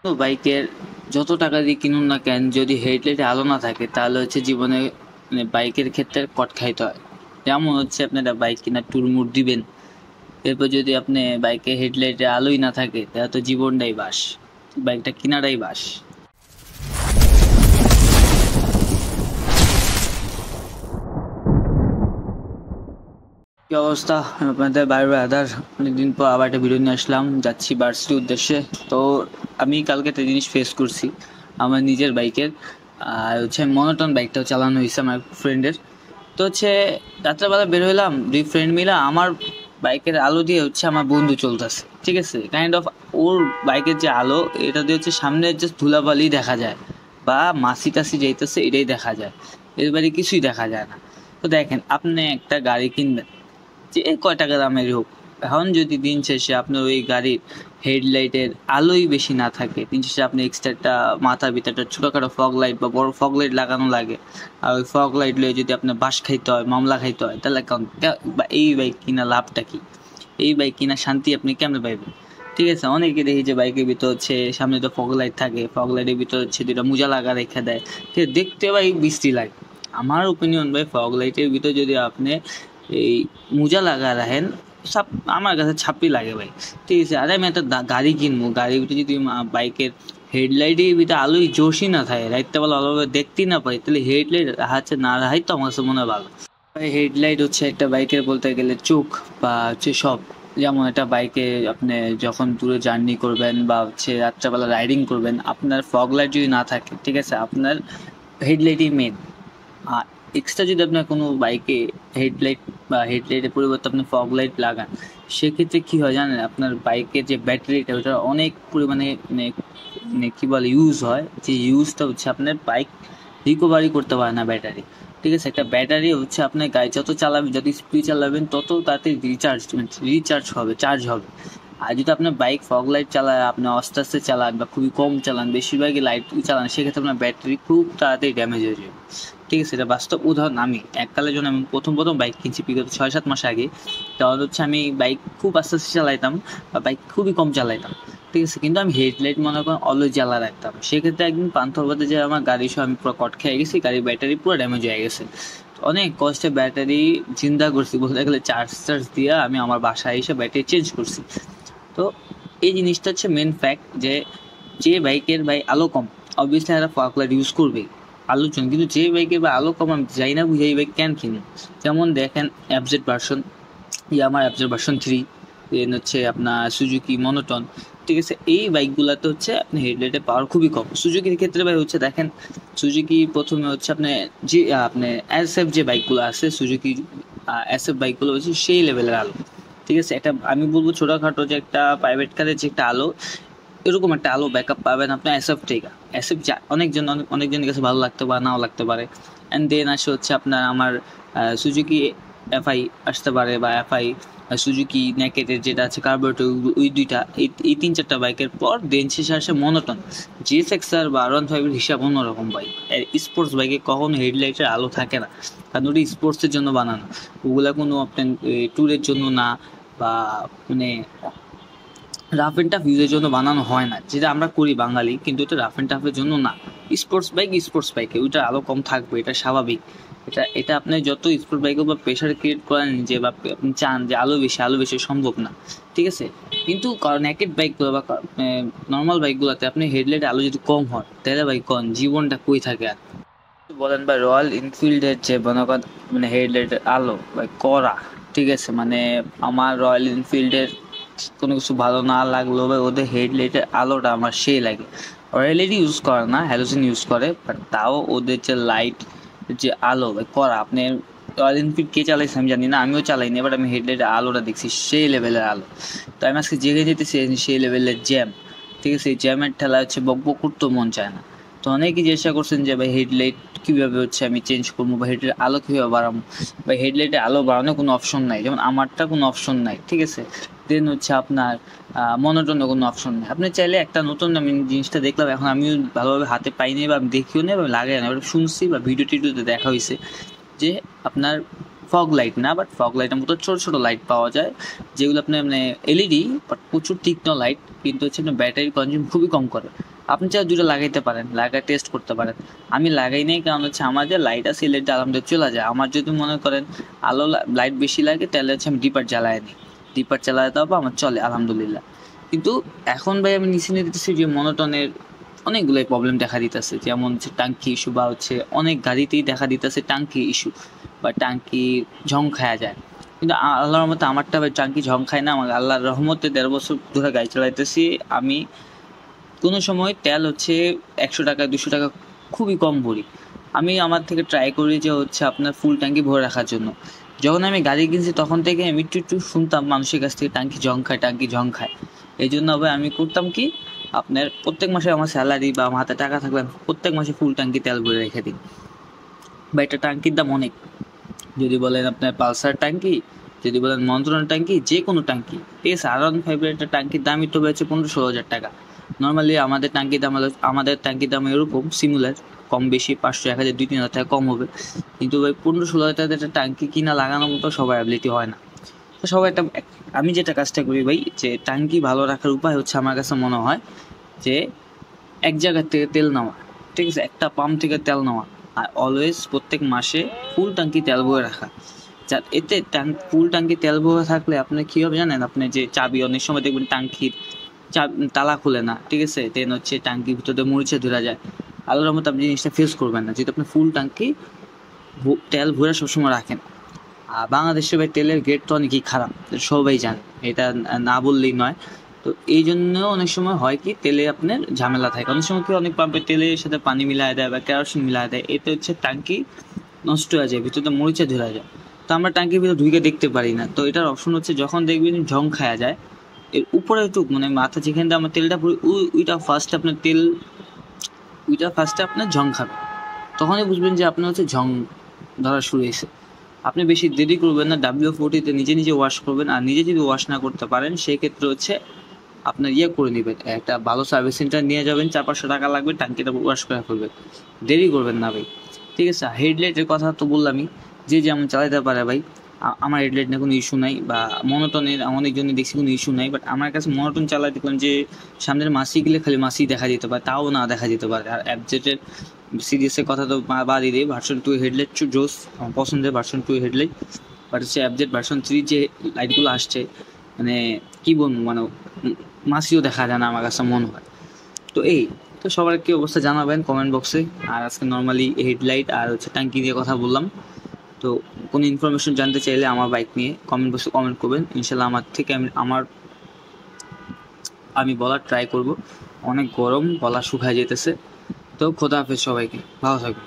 তো বাইকের যত টাকা দিয়ে কিনুন না কেন, যদি হেডলাইটে আলো না থাকে তাহলে হচ্ছে জীবনে মানে বাইকের ক্ষেত্রে কট খাইতে হয়। যেমন হচ্ছে আপনি একটা বাইক কিনা টুরমুর দিবেন, এরপর যদি আপনি বাইকে হেডলাইটে আলোই না থাকে তাহলে তো জীবনটাই বাস, বাইকটা কিনাটাই বাস। কি অবস্থা আপনাদের ভাই ব্রাদার? অনেকদিন পর আবার একটা ভিডিও নিয়ে আসলাম, যাচ্ছি ভার্সিটির উদ্দেশ্যে। তো আমি কালকে একটা জিনিস ফেস করছি আমার নিজের বাইকের। আর হচ্ছে মনোটন বাইকটাও চালানো হয়েছে আমার ফ্রেন্ডের। তো হচ্ছে রাত্রেবেলা বের হইলাম, দুই ফ্রেন্ড মিলে আমার বাইকের আলো দিয়ে হচ্ছে আমার বন্ধু চলতেছে, ঠিক আছে, কাইন্ড অফ ওর বাইকের যে আলো এটা দিয়ে হচ্ছে সামনে জাস্ট ধুলাবালি দেখা যায় বা মাসি টাসি যাইতেছে, এটাই দেখা যায়, এর বাইরে কিছুই দেখা যায় না। তো দেখেন, আপনি একটা গাড়ি কিনবেন যে কয় টাকা দামেরই হোক, এখন যদি দিন শেষে আপনার ওই গাড়ির হেডলাইটের আলোই বেশি না থাকে, দিন শেষে আপনি এক্সট্রা একটা মাথার ভিতরে একটা ছোটোখাটো ফগ লাইট বা বড় ফগ লাইট লাগানো লাগে, আর ওই ফগ লাইট লয়ে যদি আপনার বাস খাইতে হয়, মামলা খাইতে হয়, তাহলে বা এই বাইক কিনা লাভটা কি? এই বাইক কিনা শান্তি আপনি কেমনে পাইবেন? ঠিক আছে, অনেকে দেখি যে বাইকের ভিতর হচ্ছে সামনে তো ফগ লাইট থাকে, ফগ লাইটের ভিতর হচ্ছে দুটা মোজা লাগা রেখে দেয়, ঠিক আছে, দেখতে ভাই বৃষ্টি লাগে। আমার ওপিনিয়ন ভাই, ফগ লাইটের ভিতর যদি আপনি এই মোজা লাগা রাখেন, সাপ আমার কাছে ছাপড়ি লাগে ভাই। ঠিক আছে, আরে আমি একটা গাড়ি কিনবো, গাড়ির ভিতরে যদি বাইকের হেডলাইটের ভিতরে আলোই জোশই না থাকে, রাইতবেলা ভালোভাবে দেখতেই না পাই, তাহলে হেডলাইট হাতে না রাখাই তো আমার কাছে মনে হয় ভালো। হেডলাইট হচ্ছে একটা বাইকের বলতে গেলে চোখ বা হচ্ছে সব। যেমন একটা বাইকে আপনি যখন দূরে জার্নি করবেন বা হচ্ছে রাত্রেবেলা রাইডিং করবেন, আপনার ফগ লাইট যদি না থাকে, ঠিক আছে, আপনার হেডলাইটই মেন। আর এক্সট্রা যদি আপনার কোনো বাইকে হেডলাইট বা হেডলাইটের পরিবর্তে আপনি ফগ লাইট লাগান, সেক্ষেত্রে কী হয় জানেন, আপনার বাইকের যে ব্যাটারিটা ওটা অনেক পরিমাণে মানে মানে কী বলে ইউজ হয়, যে ইউজটা হচ্ছে আপনার বাইক রিকভারি করতে পারে না ব্যাটারি। ঠিক আছে, একটা ব্যাটারি হচ্ছে আপনার গাড়ি যত চালাবেন, যত স্পিড চালাবেন, তত তাতে রিচার্জ হবে, চার্জ হবে। আর যদি আপনার বাইক ফগ লাইট চালায়, আপনি আস্তে আস্তে চালান বা খুবই কম চালান, বেশিরভাগই লাইট চালান, সেক্ষেত্রে আপনার ব্যাটারি খুব তাড়াতাড়ি ড্যামেজ হয়ে যাবে। ঠিক আছে, এটা বাস্তব উদাহরণ। আমি এককালের জন্য আমি প্রথম বাইক কিনছি বিগত 6-7 মাস আগে। তখন হচ্ছে আমি বাইক খুব আস্তে আস্তে চালাইতাম বা বাইক খুবই কম চালাইতাম, ঠিক আছে, কিন্তু আমি হেডলাইট মনে করেন অলওয়েজ জ্বালা রাখতাম। সেক্ষেত্রে একদিন পান্থপথে যে আমার গাড়ি সহ আমি পুরো কট খেয়ে গেছি, গাড়ির ব্যাটারি পুরো ড্যামেজ হয়ে গেছে। অনেক কষ্টে ব্যাটারি চিন্তা করছি, বলতে গেলে চার্জ দিয়ে আমি আমার বাসায় এসে ব্যাটারি চেঞ্জ করছি। তো এই জিনিসটা হচ্ছে মেন ফ্যাক্ট, যে যে বাইকের আলো কম, অবভিয়াসলি একটা ফগ লাইট ইউজ করবে আলোর জন্য, কিন্তু যে বাইকের আলো কম আমি যাই না বুঝে এই বাইক কেন কিনি। যেমন দেখেন অ্যাবজেট ভার্সন, আমার অ্যাবজেট ভার্সন 3, দেন হচ্ছে আপনার সুজুকি মনোটন। ঠিক আছে, এই বাইকগুলোতে হচ্ছে আপনি হেডলাইটের পাওয়ার খুবই কম। সুজুকির ক্ষেত্রে ভাই হচ্ছে দেখেন, সুজুকি প্রথমে হচ্ছে আপনি যে আপনি এসএফ যে বাইকগুলো আছে, সুজুকি এসএফ বাইকগুলো হচ্ছে সেই লেভেলের আলো। ঠিক আছে, একটা আমি বলবো ছোটোখাটো যে একটা প্রাইভেট কারের যে একটা আলো, এরকম একটা আলো ব্যাকআপ পাবেন আপনার এসএফ থেকে। এসএফ অনেকজনের কাছে ভালো লাগতে পারে, নাও লাগতে পারে। অ্যান্ড দেন আসে হচ্ছে আপনার আমার সুজুকি এফআই আসতে পারে, বা এফআই সুজুকি নেকেটের যেটা আছে কার্বোরেটর, ওই দুইটা, এই 3-4টা বাইকের পর দেন শেষে আসে মনোটন। জিএসএক্সআর বা R15 হিসাব অন্যরকম বাইক। স্পোর্টস বাইকে কখনো হেডলাইটের আলো থাকে না, কারণ ওটা স্পোর্টসের জন্য বানানো, ওগুলা কোনো আপনার ট্যুরের জন্য না, বা মানে রাফ অ্যান্ড টাফ ইউজের জন্য বানানো হয় না, যেটা আমরা করি বাঙালি, কিন্তু এটা রাফ অ্যান্ড টাফের জন্য না। স্পোর্টস বাইকে ওইটার আলো কম থাকবে, এটা স্বাভাবিক। এটা আপনি যত স্পোর্টস বাইকে বা প্রেশার ক্রিয়েট করেন যে, বা আপনি চান যে আলো বেশি সম্ভব না, ঠিক আছে, কিন্তু নেকেড বাইকগুলো বা নর্মাল বাইকগুলোতে আপনি হেডলাইট আলো যদি কম হয়, তাহলে ভাই কোন জীবনটা কই থাকে আর? বলেন ভাই, রয়্যাল এনফিল্ডের যে মনে করেন মানে হেডলাইটের আলো ভাই করা, ঠিক আছে, মানে আমার রয়্যাল এনফিল্ডের কোনো কিছু ভালো না লাগলেও ভাই ওদের হেডলাইটের আলোটা আমার সেই লাগে। এলইডি ইউজ করে না, হ্যালোজেন ইউজ করে, বাট তাও ওদের যে লাইট, যে আলো ভাই করা। আপনি রয়্যাল এনফিল্ড কে চালাইছে আমি জানি না, আমিও চালাইনি, বাট আমি হেডলাইটের আলোটা দেখছি সেই লেভেলের আলো। তো আমি আজকে জেগে যেতেছি সেই লেভেলের জ্যাম। ঠিক আছে, এই জ্যামের ঠেলা হচ্ছে বক বক করতেও মন চায় না। তো অনেকেই চেষ্টা করছেন যে ভাই হেডলাইট কীভাবে হচ্ছে আমি চেঞ্জ করবো, বা হেডলাইটের আলো কীভাবে বাড়াবো। বা হেডলাইটের আলো বাড়ানোর কোনো অপশন নাই, যেমন আমারটা কোনো অপশন নাই, ঠিক আছে। দেন হচ্ছে আপনার মনোটনের কোনো অপশন নেই। আপনি চাইলে একটা নতুন, আমি জিনিসটা দেখলাম, এখন আমিও ভালোভাবে হাতে পাইনি বা আমি দেখিও নি বা লাগাই না, শুনছি বা ভিডিওতে দেখা হয়েছে যে আপনার ফগ লাইট না, বাট ফগ লাইটের মতো ছোটো ছোটো লাইট পাওয়া যায়, যেগুলো আপনার মানে এলইডি বাট প্রচুর তীক্ষ্ণ লাইট, কিন্তু হচ্ছে আপনার ব্যাটারি কনজিউম খুবই কম করে। আপনি চাই দুটো লাগাইতে পারেন, লাগাই টেস্ট করতে পারেন। আমি লাগাই নাই, কারণ হচ্ছে আমার যে লাইট আছে এই লাইটটা আলহামদুলিল্লাহ চলে যায়। আমার যদি মনে করেন আলো লাইট বেশি লাগে, তাহলে হচ্ছে আমি ডিপার জ্বালায় নিই, ডিপার চালাতে হবে, আমার চলে আলহামদুলিল্লাহ। কিন্তু এখন ভাই আমি নিচে নিয়ে দিতেছি যে মনোটনের অনেকগুলোই প্রবলেম দেখা দিতেছে, যেমন হচ্ছে টাঙ্কি ইস্যু, বা হচ্ছে অনেক গাড়িতেই দেখা দিতেছে টাঙ্কি ইস্যু বা টাঙ্কি ঝং খায়া যায়। কিন্তু আল্লাহর রহমতে আমারটা ভাই টাঙ্কি ঝং খায় না। আমার আল্লাহর রহমতে 13 বছর ধরে গাড়ি চালাইতেছি আমি, কোনো সময় তেল হচ্ছে 100 টাকা 200 টাকা খুবই কম ভরি। আমি আমার থেকে ট্রাই করি যে হচ্ছে আপনার ফুল ট্যাঙ্কি ভরে রাখার জন্য। যখন আমি গাড়ি কিনছি তখন থেকে আমি একটু একটু শুনতাম মানুষের কাছ থেকে টাঙ্কি ঝং খায়, টাঙ্কি ঝং খায়। এই জন্য আবার আমি করতাম কি, আপনার প্রত্যেক মাসে আমার স্যালারি বা আমার হাতে টাকা থাকলে আমি প্রত্যেক মাসে ফুল ট্যাঙ্কি তেল ভরে রেখে দিই। বা এটা টাঙ্কির দাম অনেক, যদি বলেন আপনার পালসার ট্যাঙ্কি, যদি বলেন মন্ত্রণা ট্যাঙ্কি, যে কোনো ট্যাঙ্কি, ঠিক আছে। R15 একটা ট্যাঙ্কির দামই তো বেড়েছে 15-16 হাজার টাকা। নর্মালি আমাদের ট্যাঙ্কির দাম এরকম সিমিলার, কম বেশি 500-1000 2-3 হাজার টাকা কম হবে। কিন্তু ওই 15-16 হাজার টাকার একটা ট্যাঙ্কি কিনা লাগানোর মতো সবার অ্যাবিলিটি হয় না। তো সবাই আমি যেটা কাজটা করি ভাই, যে ট্যাঙ্কি ভালো রাখার উপায় হচ্ছে আমার কাছে মনে হয় যে এক জায়গার থেকে তেল নেওয়া, ঠিক আছে, একটা পাম্প থেকে তেল নেওয়া, আর অলওয়েজ প্রত্যেক মাসে ফুল ট্যাঙ্কি তেল ভরে রাখা। এতে ফুল ট্যাঙ্কি তেল ভরে থাকলে আপনার কী হবে জানেন, আপনি যে চাবি অনেক সময় দেখবেন ট্যাঙ্কির তালা খুলে না, ঠিক আছে, দেন হচ্ছে ট্যাঙ্কির ভিতরে মরিচে ধরা যায়। আল্লাহর রহমতে আপনি জিনিসটা ফেস করবেন না, যেহেতু আপনি ফুল ট্যাঙ্কি তেল ভরে সবসময় রাখেন। আর বাংলাদেশে ভাই তেলের গ্রেড তো অনেকই খারাপ, সবাই জানে, এটা না বললেই নয়। তো এই জন্য অনেক সময় হয় কি, তেলে আপনার ঝামেলা থাকে। অনেক সময় কি, অনেক পাম্পে তেলের সাথে পানি মিলায় দেয় বা কেরোসিন মিলায় দেয়, এতে হচ্ছে ট্যাঙ্কি নষ্ট হয়ে যায়, ভিতরে মরিচা ধরা যায়। তো আমরা ট্যাঙ্কির ভিতরে ঢুকে দেখতে পারি না। তো এটার অপশন হচ্ছে, যখন দেখবেন ঝং খাওয়া যায়, এর উপরে একটু মানে মাথা যেখান দিয়ে আমার তেলটা পড়ে ওইটা ফার্স্টে আপনার ঝং খাবে, তখনই বুঝবেন যে আপনার হচ্ছে ঝং ধরা শুরু হয়েছে। আপনি বেশি দেরি করবেন না, W40-তে নিজে নিজে ওয়াশ করবেন। আর নিজে যদি ওয়াশ না করতে পারেন, সেই ক্ষেত্রে হচ্ছে আপনার করে নেবেন, একটা ভালো সার্ভিস সেন্টার নিয়ে যাবেন, 400-500 টাকা লাগবে, টাঙ্কিটা ওয়াশ করে ফেলবেন। দেরি করবেন না ভাই, ঠিক আছে। হেডলাইটের কথা তো বললামই, যে যেমন চালাতে পারে ভাই। আমার হেডলাইট নিয়ে কোনো ইস্যু নাই, বা মনোটনের অনেকজনই দেখছি কোনো ইস্যু নাই, বাট আমার কাছে মনোটন চালায় দেখলাম যে সামনের মাসি গেলে খালি মাসি দেখা যেতে পারে, তাও না দেখা যেতে পারে। আর অ্যাবজেটের সিরিয়াসের কথা তো বাদই দিয়ে, ভার্সন 2 হেডলাইট জোস, আমার পছন্দের ভার্সন 2 হেডলাইট। বাট হচ্ছে অ্যাবজেট ভার্সন 3 যে লাইটগুলো আসছে, মানে কী বলবো, মানে মাসিও দেখা যায় না আমার কাছে মনে হয়। তো তো সবার কী অবস্থা জানাবেন কমেন্ট বক্সে। আর আজকে নর্মালি হেডলাইট আর হচ্ছে ট্যাঙ্কি দিয়ে কথা বললাম। তো কোনো ইনফরমেশন জানতে চাইলে আমার বাইক নিয়ে কমেন্ট বক্সে কমেন্ট করবেন, ইনশাল্লাহ আমার থেকে আমি বলার ট্রাই করব। অনেক গরম, গলা শুকায় যেতেছে। তো খোদা হাফেজ, সবাইকে ভালো থাকবেন।